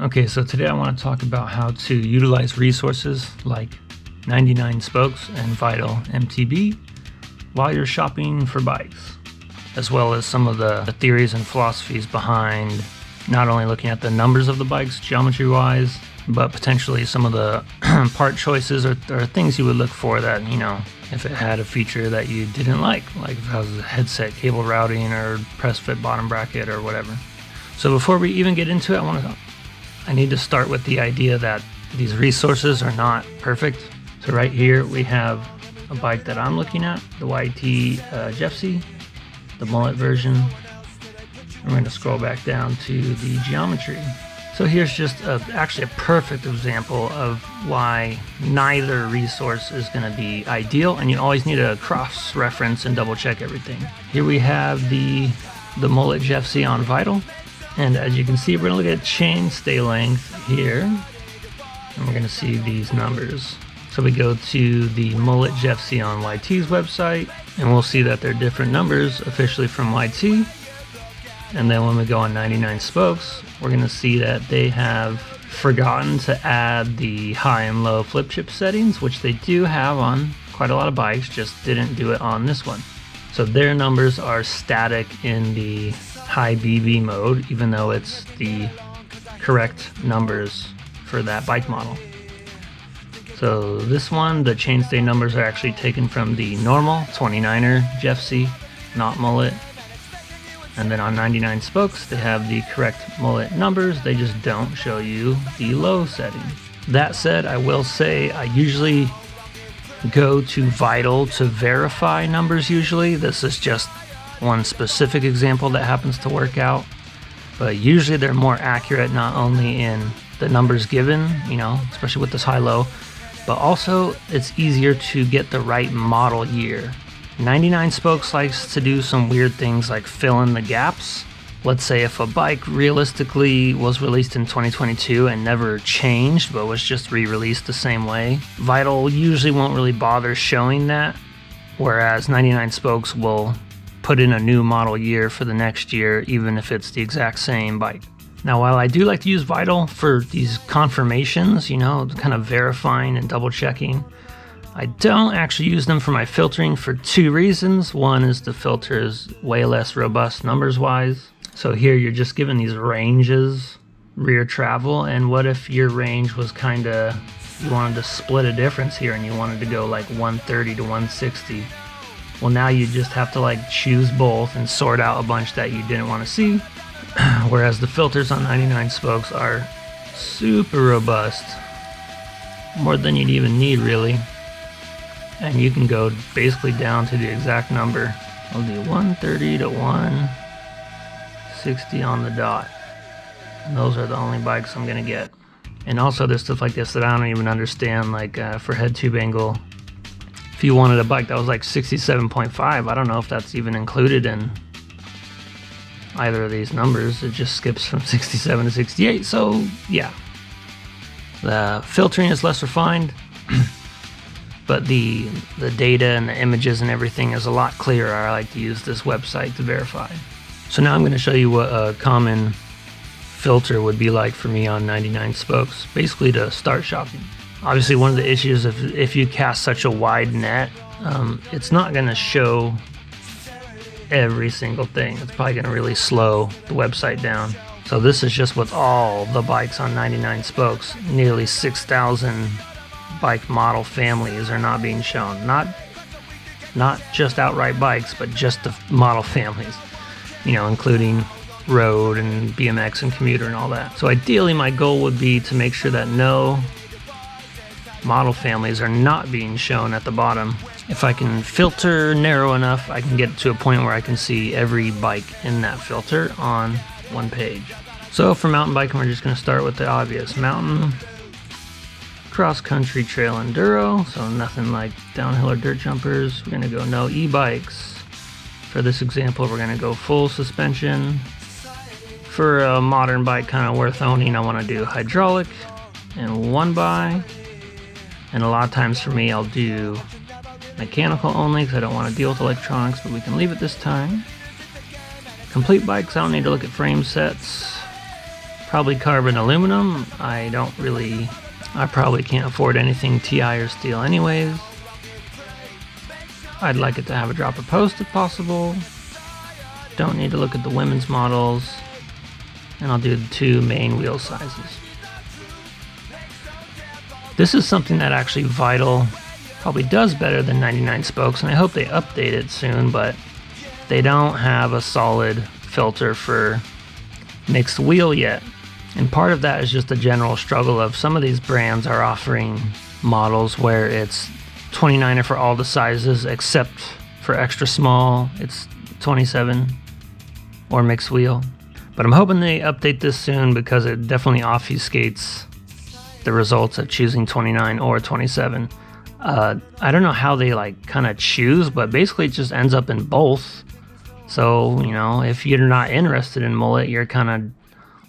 Okay, so today I want to talk about how to utilize resources like 99 Spokes and Vital MTB while you're shopping for bikes, as well as some of the theories and philosophies behind not only looking at the numbers of the bikes geometry-wise, but potentially some of the part choices or things you would look for that, you know, if it had a feature that you didn't like if it has a headset cable routing or press fit bottom bracket or whatever. So before we even get into it, I need to start with the idea that these resources are not perfect. So right here we have a bike that I'm looking at, the YT Jeffsy, the mullet version. We're going to scroll back down to the geometry. So here's just actually a perfect example of why neither resource is going to be ideal, and you always need to cross-reference and double-check everything. Here we have the mullet Jeffsy on Vital. And as you can see, we're going to look at chainstay length here, and we're going to see these numbers. So we go to the mullet Jeffsy on YT's website, and we'll see that they're different numbers officially from YT. And then when we go on 99 Spokes, we're going to see that they have forgotten to add the high and low flip chip settings, which they do have on quite a lot of bikes, just didn't do it on this one. So their numbers are static in the high BB mode, even though it's the correct numbers for that bike model. So this one, the chainstay numbers are actually taken from the normal 29er Jeffsy, not mullet. And then on 99 Spokes, they have the correct mullet numbers, they just don't show you the low setting. That said, I will say I usually go to Vital to verify numbers usually. This is just one specific example that happens to work out, but usually they're more accurate not only in the numbers given, you know, especially with this high-low, but also it's easier to get the right model year. 99 Spokes likes to do some weird things like fill in the gaps. Let's say if a bike realistically was released in 2022 and never changed, but was just re-released the same way, Vital usually won't really bother showing that, whereas 99 Spokes will put in a new model year for the next year, even if it's the exact same bike. Now, while I do like to use Vital for these confirmations, you know, kind of verifying and double checking, I don't actually use them for my filtering for two reasons. One is the filter is way less robust numbers wise. So here you're just given these ranges, rear travel, and what if your range was kind of, you wanted to split a difference here and you wanted to go like 130 to 160. Well, now you just have to like choose both and sort out a bunch that you didn't want to see. Whereas the filters on 99 Spokes are super robust, more than you'd even need really. And you can go basically down to the exact number. I'll do 130 to 160 on the dot. And those are the only bikes I'm gonna get. And also there's stuff like this that I don't even understand, like for head tube angle. If you wanted a bike that was like 67.5, I don't know if that's even included in either of these numbers. It just skips from 67 to 68, so yeah. The filtering is less refined, but the data and the images and everything is a lot clearer. I like to use this website to verify. So now I'm going to show you what a common filter would be like for me on 99 Spokes, basically to start shopping. Obviously, one of the issues if you cast such a wide net, it's not going to show every single thing. It's probably going to really slow the website down. So this is just with all the bikes on 99 Spokes. Nearly 6,000 bike model families are not being shown. Not just outright bikes, but just the model families, you know, including road and BMX and commuter and all that. So ideally my goal would be to make sure that no model families are not being shown at the bottom. If I can filter narrow enough, I can get to a point where I can see every bike in that filter on one page. So for mountain biking, we're just going to start with the obvious: mountain, cross country, trail, enduro. So nothing like downhill or dirt jumpers. We're going to go no e-bikes. For this example, we're going to go full suspension. For a modern bike kind of worth owning, I want to do hydraulic and one by. And a lot of times for me, I'll do mechanical only because I don't want to deal with electronics, but we can leave it this time. Complete bikes, I don't need to look at frame sets. Probably carbon aluminum. I probably can't afford anything TI or steel anyways. I'd like it to have a dropper post if possible. Don't need to look at the women's models. And I'll do the 2 main wheel sizes. This is something that actually Vital probably does better than 99 spokes, and I hope they update it soon, but they don't have a solid filter for mixed wheel yet. And part of that is just the general struggle of some of these brands are offering models where it's 29er for all the sizes except for extra small, it's 27 or mixed wheel. But I'm hoping they update this soon because it definitely obfuscates the results of choosing 29 or 27. I don't know how they kind of choose, but basically it just ends up in both. So, if you're not interested in mullet, you're kind of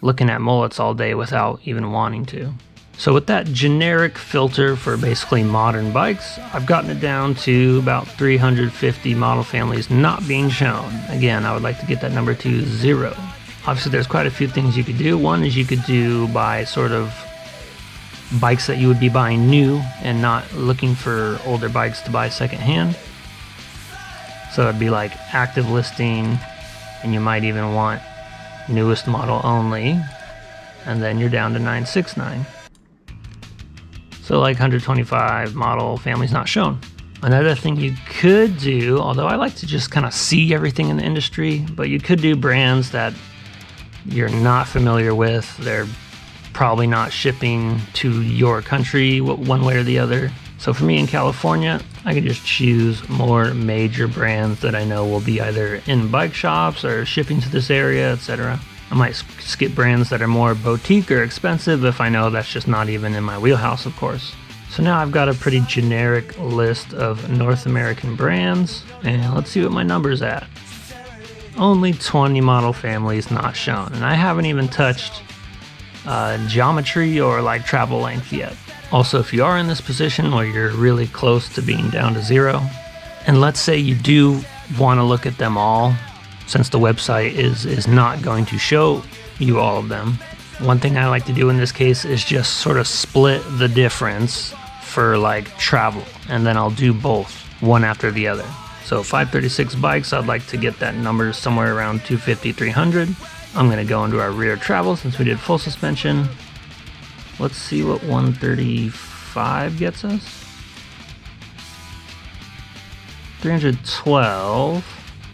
looking at mullets all day without even wanting to. So with that generic filter for basically modern bikes, I've gotten it down to about 350 model families not being shown. Again, I would like to get that number to 0. Obviously, there's quite a few things you could do. One is you could do by sort of bikes that you would be buying new and not looking for older bikes to buy secondhand. So it'd be like active listing, and you might even want newest model only, and then you're down to 969. So like 125 model families not shown. Another thing you could do, although I like to just kind of see everything in the industry, but you could do brands that you're not familiar with. They're probably not shipping to your country one way or the other. So for me in California, I can just choose more major brands that I know will be either in bike shops or shipping to this area, etc. I might skip brands that are more boutique or expensive if I know that's just not even in my wheelhouse, of course. So now I've got a pretty generic list of North American brands, and let's see what my number's at. Only 20 model families not shown, and I haven't even touched geometry or travel length yet. Also, if you are in this position where you're really close to being down to 0, and let's say you do want to look at them all, since the website is not going to show you all of them, one thing I like to do in this case is just sort of split the difference for travel, and then I'll do both, one after the other. So 536 bikes, I'd like to get that number somewhere around 250, 300. I'm going to go into our rear travel since we did full suspension. Let's see what 135 gets us. 312.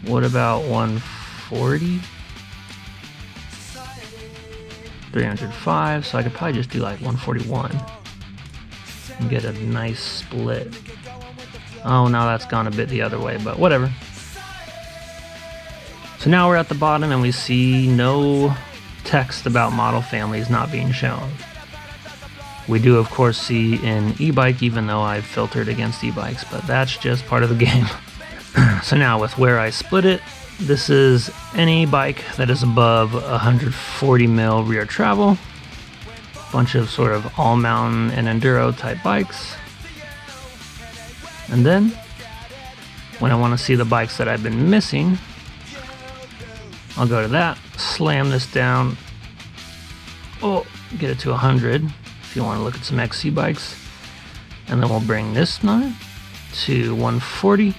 What about 140? 305. So I could probably just do 141 and get a nice split. Oh, now that's gone a bit the other way, but whatever. So now we're at the bottom and we see no text about model families not being shown. We do, of course, see an e-bike, even though I've filtered against e-bikes, but that's just part of the game. So now with where I split it, this is any bike that is above 140 mil rear travel. Bunch of sort of all mountain and enduro type bikes. And then when I want to see the bikes that I've been missing, I'll go to that, slam this down, get it to 100 if you want to look at some XC bikes, and then we'll bring this number to 140,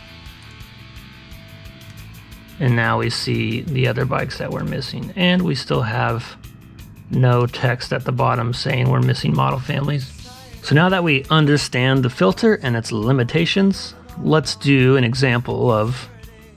and now we see the other bikes that we're missing, and we still have no text at the bottom saying we're missing model families. So now that we understand the filter and its limitations, let's do an example of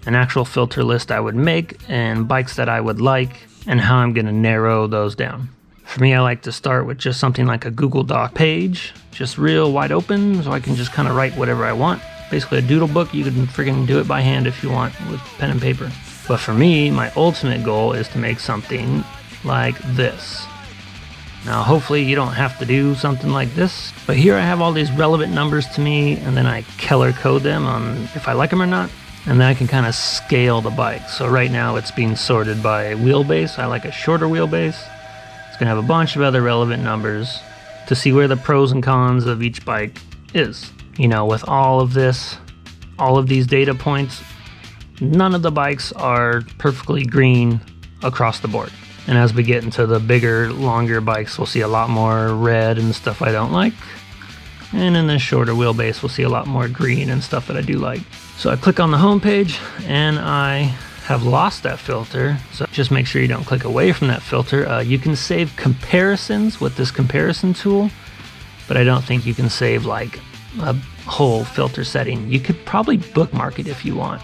an actual filter list I would make and bikes that I would like and how I'm going to narrow those down. For me, I like to start with just something like a Google Doc page, just real wide open so I can just kind of write whatever I want. Basically a doodle book. You can freaking do it by hand if you want with pen and paper. But for me, my ultimate goal is to make something like this. Now, hopefully you don't have to do something like this, but here I have all these relevant numbers to me, and then I color code them on if I like them or not, and then I can kind of scale the bike. So right now it's being sorted by wheelbase. I like a shorter wheelbase. It's gonna have a bunch of other relevant numbers to see where the pros and cons of each bike is. You know, with all of this, all of these data points, none of the bikes are perfectly green across the board. And as we get into the bigger, longer bikes, we'll see a lot more red and stuff I don't like. And in the shorter wheelbase, we'll see a lot more green and stuff that I do like. So I click on the home page and I have lost that filter. So just make sure you don't click away from that filter. You can save comparisons with this comparison tool, but I don't think you can save like a whole filter setting. You could probably bookmark it if you want.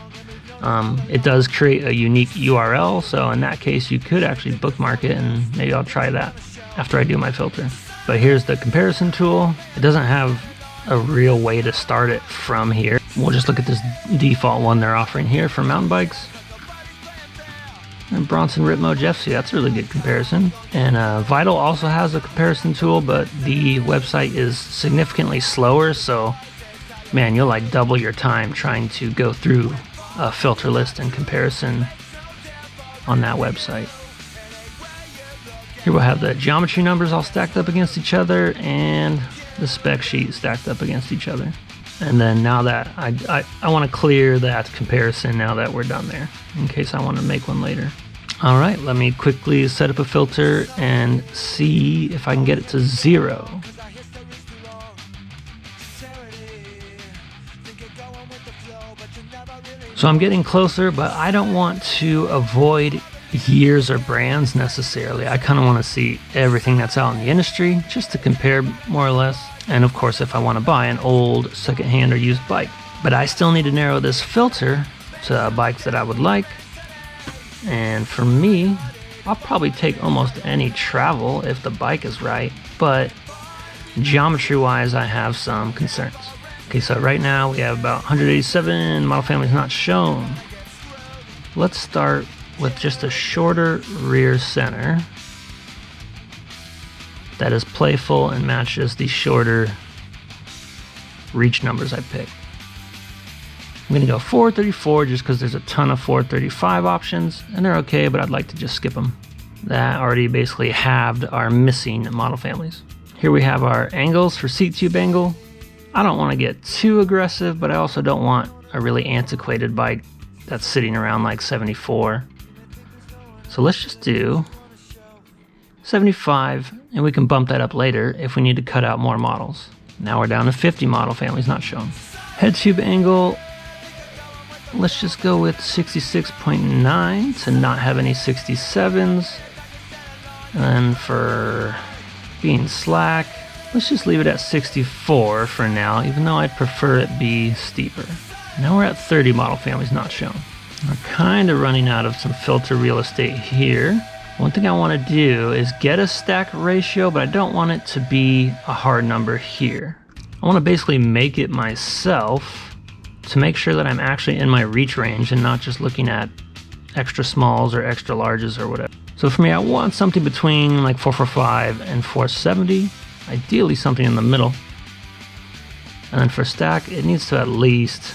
It does create a unique URL, so in that case you could actually bookmark it, and maybe I'll try that after I do my filter. But here's the comparison tool. It doesn't have a real way to start it from here. We'll just look at this default one they're offering here for mountain bikes. And Bronson Ritmo Jeffsy, that's a really good comparison. And Vital also has a comparison tool, but the website is significantly slower, so man, you'll like double your time trying to go through a filter list and comparison on that website. Here we'll have the geometry numbers all stacked up against each other and the spec sheet stacked up against each other. And then now that I want to clear that comparison now that we're done there, in case I want to make one later. All right, let me quickly set up a filter and see if I can get it to 0. So I'm getting closer, but I don't want to avoid years or brands necessarily. I kind of want to see everything that's out in the industry just to compare more or less. And of course, if I want to buy an old secondhand or used bike. But I still need to narrow this filter to bikes that I would like. And for me, I'll probably take almost any travel if the bike is right. But geometry-wise, I have some concerns. Okay, so right now we have about 187 model families not shown. Let's start with just a shorter rear center that is playful and matches the shorter reach numbers I picked. I'm gonna go 434 just because there's a ton of 435 options and they're okay, but I'd like to just skip them. That already basically halved our missing model families. Here we have our angles for seat tube angle. I don't want to get too aggressive, but I also don't want a really antiquated bike that's sitting around like 74. So let's just do 75, and we can bump that up later if we need to cut out more models. Now we're down to 50 model families not shown. Head tube angle, let's just go with 66.9 to not have any 67s. And for being slack, let's just leave it at 64 for now, even though I'd prefer it be steeper. Now we're at 30 model families not shown. We're kind of running out of some filter real estate here. One thing I want to do is get a stack ratio, but I don't want it to be a hard number here. I want to basically make it myself to make sure that I'm actually in my reach range and not just looking at extra smalls or extra larges or whatever. So for me, I want something between like 445 and 470. Ideally something in the middle. And then for stack, it needs to at least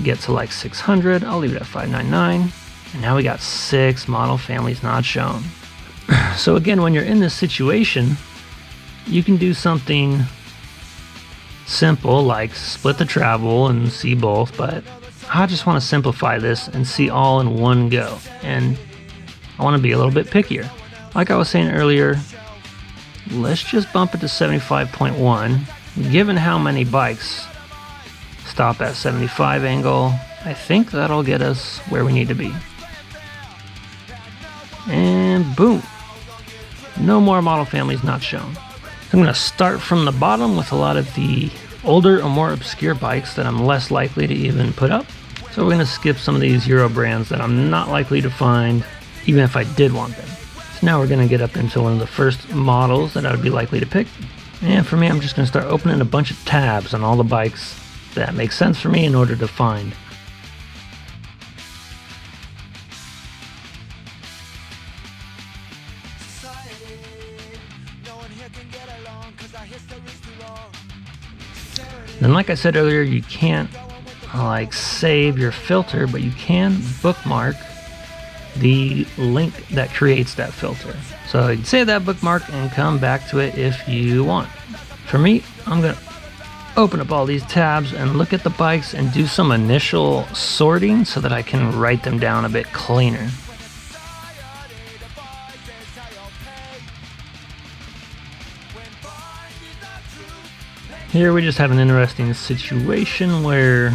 get to like 600. I'll leave it at 599. And now we got 6 model families not shown. So again, when you're in this situation, you can do something simple like split the travel and see both, but I just want to simplify this and see all in one go. And I want to be a little bit pickier. Like I was saying earlier, let's just bump it to 75.1. Given how many bikes stop at 75 angle, I think that'll get us where we need to be. And boom, no more model families not shown. I'm going to start from the bottom with a lot of the older or more obscure bikes that I'm less likely to even put up. So we're going to skip some of these Euro brands that I'm not likely to find, even if I did want them. So now we're going to get up into one of the first models that I would be likely to pick. And for me, I'm just going to start opening a bunch of tabs on all the bikes that make sense for me in order to find. Then like I said earlier, you can't like save your filter, but you can bookmark the link that creates that filter. So you can save that bookmark and come back to it if you want. For me, I'm gonna open up all these tabs and look at the bikes and do some initial sorting so that I can write them down a bit cleaner. Here we just have an interesting situation where,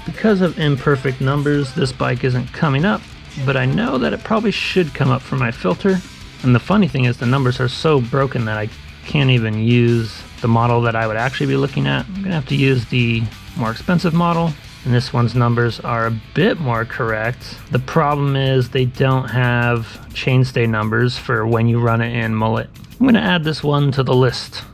because of imperfect numbers, this bike isn't coming up, but I know that it probably should come up for my filter. And the funny thing is the numbers are so broken that I can't even use the model that I would actually be looking at. I'm gonna have to use the more expensive model, and this one's numbers are a bit more correct. The problem is they don't have chainstay numbers for when you run it in mullet. I'm gonna add this one to the list.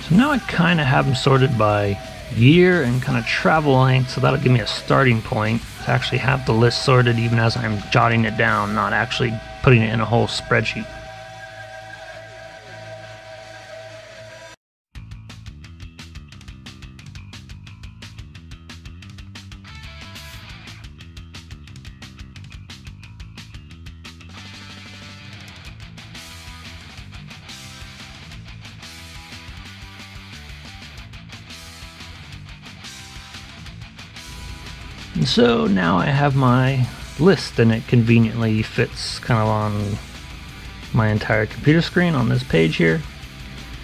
So now I kind of have them sorted by year and kind of travel length, so that'll give me a starting point to actually have the list sorted even as I'm jotting it down, not actually putting it in a whole spreadsheet. And so now I have my list, and it conveniently fits kind of on my entire computer screen on this page here.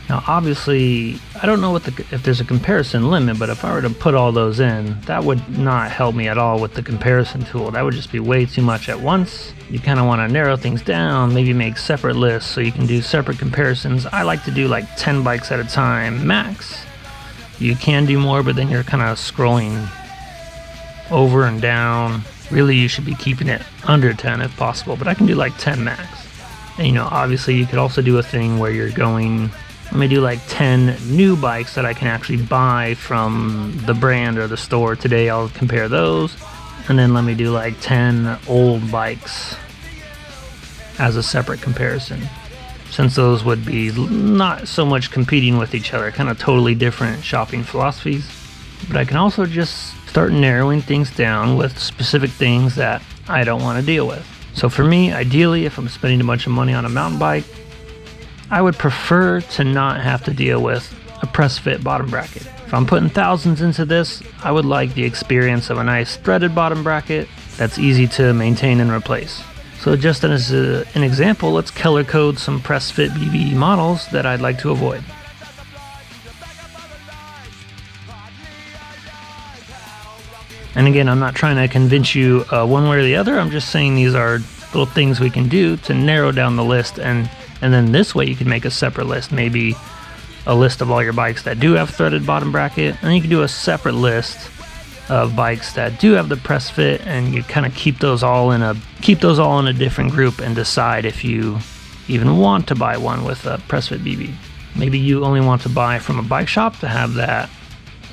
Now obviously I don't know if there's a comparison limit, but if I were to put all those in, that would not help me at all with the comparison tool. That would just be way too much at once. You kind of want to narrow things down, maybe make separate lists so you can do separate comparisons. I like to do like 10 bikes at a time max. You can do more, but then you're kind of scrolling over and down. Really, you should be keeping it under 10 if possible, but I can do like 10 max. And you know, obviously you could also do a thing where you're going, let me do like 10 new bikes that I can actually buy from the brand or the store. Today I'll compare those, and then let me do like 10 old bikes as a separate comparison, since those would be not so much competing with each other, kind of totally different shopping philosophies. But I can also just start narrowing things down with specific things that I don't want to deal with. So for me, ideally, if I'm spending a bunch of money on a mountain bike, I would prefer to not have to deal with a press fit bottom bracket. If I'm putting thousands into this, I would like the experience of a nice threaded bottom bracket that's easy to maintain and replace. So just as an example, let's color code some press fit BB models that I'd like to avoid. And again, I'm not trying to convince you one way or the other. I'm just saying these are little things we can do to narrow down the list, and then this way you can make a separate list, maybe a list of all your bikes that do have threaded bottom bracket, and you can do a separate list of bikes that do have the press fit, and you kind of keep those all in a different group and decide if you even want to buy one with a press fit BB. Maybe you only want to buy from a bike shop to have that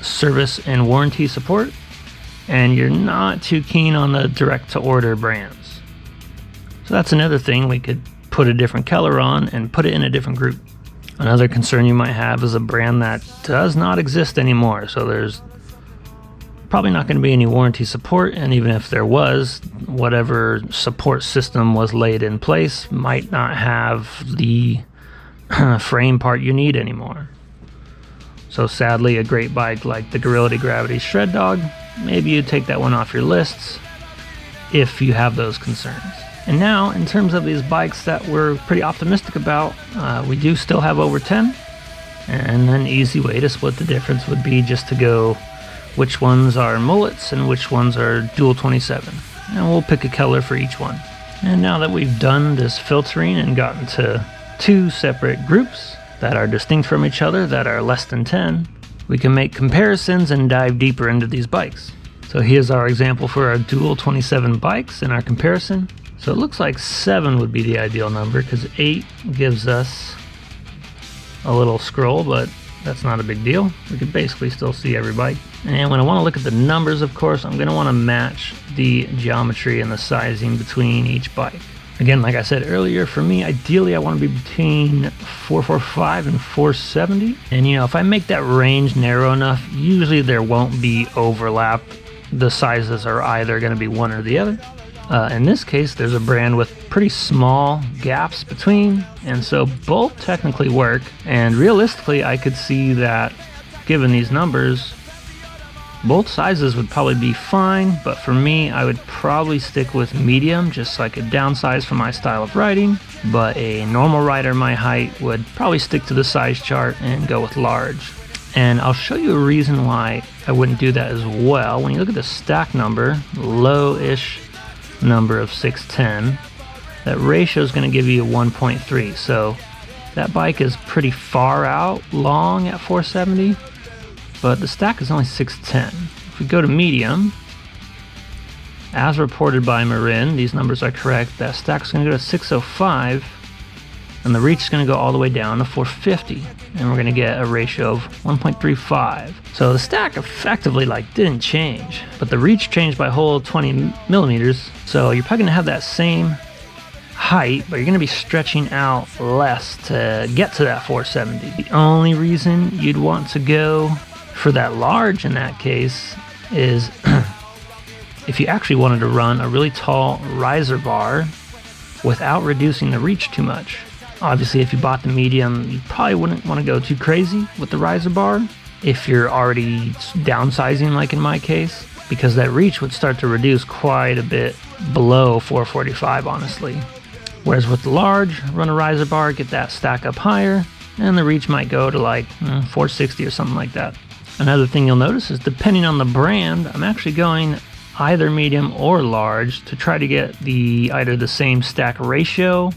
service and warranty support, and you're not too keen on the direct-to-order brands. So that's another thing we could put a different color on and put it in a different group. Another concern you might have is a brand that does not exist anymore, so there's probably not going to be any warranty support, and even if there was, whatever support system was laid in place might not have the frame part you need anymore. So sadly, a great bike like the Gorilla Gravity Shred Dog, maybe you take that one off your lists if you have those concerns. And now, in terms of these bikes that we're pretty optimistic about, we do still have over 10, and an easy way to split the difference would be just to go which ones are mullets and which ones are dual 27, and we'll pick a color for each one. And now that we've done this filtering and gotten to 2 separate groups that are distinct from each other that are less than 10, we can make comparisons and dive deeper into these bikes. So here's our example for our dual 27 bikes in our comparison. So it looks like 7 would be the ideal number because 8 gives us a little scroll, but that's not a big deal. We could basically still see every bike. And when I want to look at the numbers, of course, I'm going to want to match the geometry and the sizing between each bike. Again, like I said earlier, for me, ideally I want to be between 445 and 470. And if I make that range narrow enough, usually there won't be overlap. The sizes are either going to be one or the other. In this case, there's a brand with pretty small gaps between, and so both technically work. And realistically, I could see that given these numbers, both sizes would probably be fine, but for me, I would probably stick with medium, just so I could downsize for my style of writing. But a normal writer my height would probably stick to the size chart and go with large. And I'll show you a reason why I wouldn't do that as well. When you look at the stack number, low-ish number of 610, that ratio is going to give you a 1.3. So that bike is pretty far out long at 470. But the stack is only 610. If we go to medium, as reported by Marin, these numbers are correct, that stack is going to go to 605, and the reach is going to go all the way down to 450, and we're going to get a ratio of 1.35. So the stack effectively didn't change, but the reach changed by a whole 20 millimeters, so you're probably going to have that same height, but you're going to be stretching out less to get to that 470. The only reason you'd want to go for that large in that case is if you actually wanted to run a really tall riser bar without reducing the reach too much. Obviously, if you bought the medium, you probably wouldn't want to go too crazy with the riser bar if you're already downsizing, like in my case, because that reach would start to reduce quite a bit below 445, honestly. Whereas with the large, run a riser bar, get that stack up higher, and the reach might go to 460 or something like that. Another thing you'll notice is depending on the brand, I'm actually going either medium or large to try to get either the same stack ratio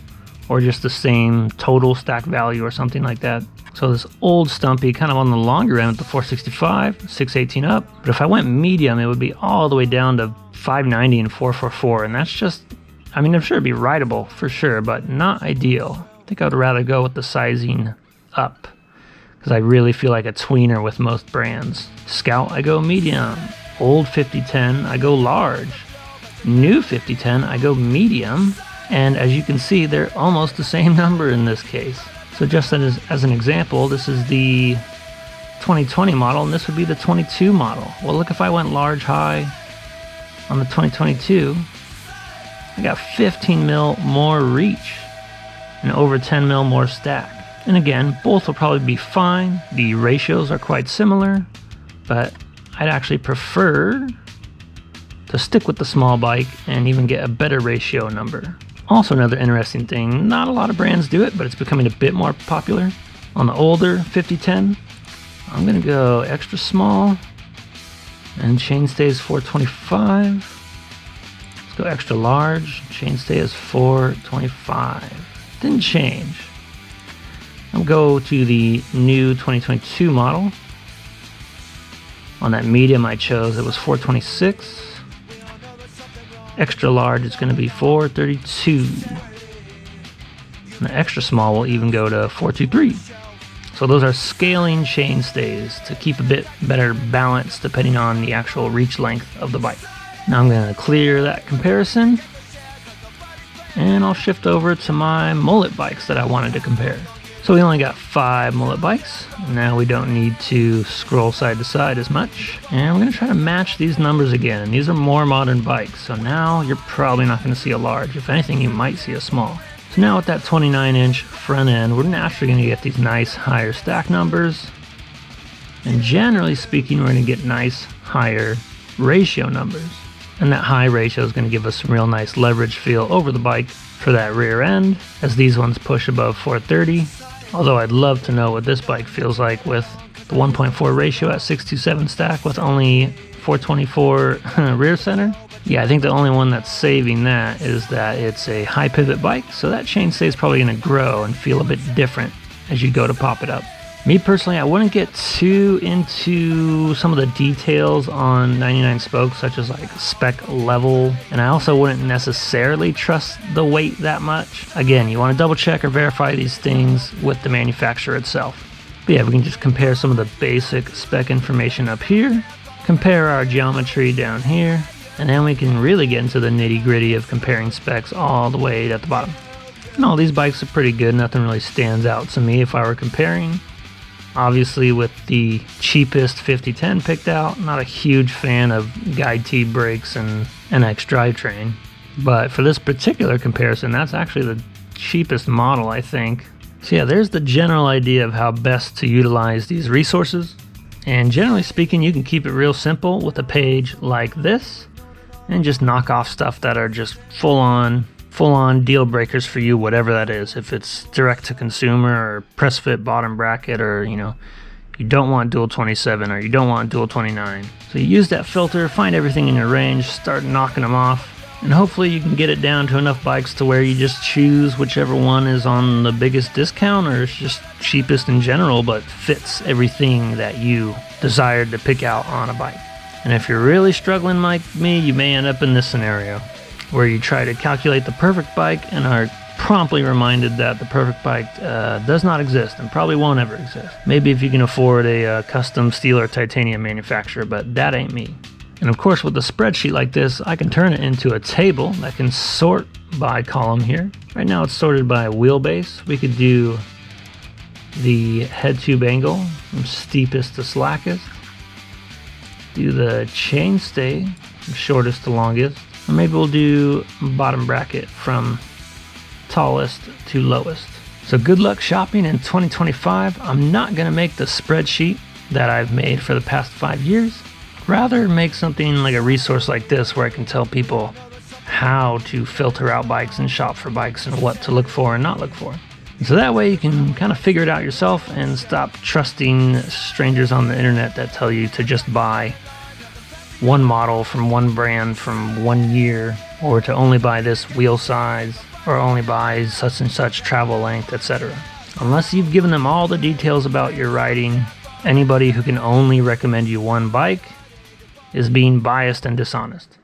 or just the same total stack value or something like that. So this old Stumpy kind of on the longer end with the 465, 618 up. But if I went medium, it would be all the way down to 590 and 444. And that's just, I'm sure it'd be writable for sure, but not ideal. I think I would rather go with the sizing up, because I really feel like a tweener with most brands. Scout, I go medium. Old 5010, I go large. New 5010, I go medium. And as you can see, they're almost the same number in this case. So just as an example, this is the 2020 model, and this would be the 22 model. Well, look, if I went large high on the 2022, I got 15 mil more reach and over 10 mil more stack. And again, both will probably be fine. The ratios are quite similar, but I'd actually prefer to stick with the small bike and even get a better ratio number. Also, another interesting thing, not a lot of brands do it, but it's becoming a bit more popular. On the older 5010, I'm gonna go extra small and chainstays 425. Let's go extra large, chainstay is 425. Didn't change. I'll go to the new 2022 model. On that medium I chose, it was 426. Extra large, it's going to be 432. And the extra small will even go to 423. So those are scaling chainstays to keep a bit better balance depending on the actual reach length of the bike. Now I'm going to clear that comparison, and I'll shift over to my mullet bikes that I wanted to compare. So we only got 5 mullet bikes. Now we don't need to scroll side to side as much. And we're going to try to match these numbers again. And these are more modern bikes. So now you're probably not going to see a large. If anything, you might see a small. So now with that 29-inch front end, we're naturally going to get these nice higher stack numbers. And generally speaking, we're going to get nice higher ratio numbers. And that high ratio is going to give us some real nice leverage feel over the bike for that rear end, as these ones push above 430. Although I'd love to know what this bike feels like with the 1.4 ratio at 627 stack with only 424 rear center. Yeah, I think the only one that's saving that is that it's a high pivot bike, so that chainstay is probably going to grow and feel a bit different as you go to pop it up. Me personally, I wouldn't get too into some of the details on 99 spokes, such as spec level, and I also wouldn't necessarily trust the weight that much. Again, you want to double check or verify these things with the manufacturer itself. But yeah, we can just compare some of the basic spec information up here, compare our geometry down here, and then we can really get into the nitty-gritty of comparing specs all the way at the bottom. And all these bikes are pretty good, nothing really stands out to me if I were comparing. Obviously with the cheapest 5010 picked out, not a huge fan of guide T brakes and NX drivetrain. But for this particular comparison, that's actually the cheapest model, I think. So yeah, there's the general idea of how best to utilize these resources. And generally speaking, you can keep it real simple with a page like this and just knock off stuff that are just full-on deal breakers for you, whatever that is. If it's direct to consumer or press fit bottom bracket, or you don't want dual 27 or you don't want dual 29. So you use that filter, find everything in your range, start knocking them off, and hopefully you can get it down to enough bikes to where you just choose whichever one is on the biggest discount or is just cheapest in general but fits everything that you desired to pick out on a bike. And if you're really struggling like me, you may end up in this scenario where you try to calculate the perfect bike and are promptly reminded that the perfect bike does not exist and probably won't ever exist. Maybe if you can afford a custom steel or titanium manufacturer, but that ain't me. And of course, with a spreadsheet like this, I can turn it into a table that can sort by column here. Right now it's sorted by wheelbase. We could do the head tube angle from steepest to slackest. Do the chainstay from shortest to longest. Or maybe we'll do bottom bracket from tallest to lowest. So good luck shopping in 2025. I'm not going to make the spreadsheet that I've made for the past 5 years. Rather make something like a resource like this where I can tell people how to filter out bikes and shop for bikes and what to look for and not look for. And so that way you can kind of figure it out yourself and stop trusting strangers on the internet that tell you to just buy one model from one brand from 1 year, or to only buy this wheel size, or only buy such and such travel length, etc. Unless you've given them all the details about your riding, anybody who can only recommend you one bike is being biased and dishonest.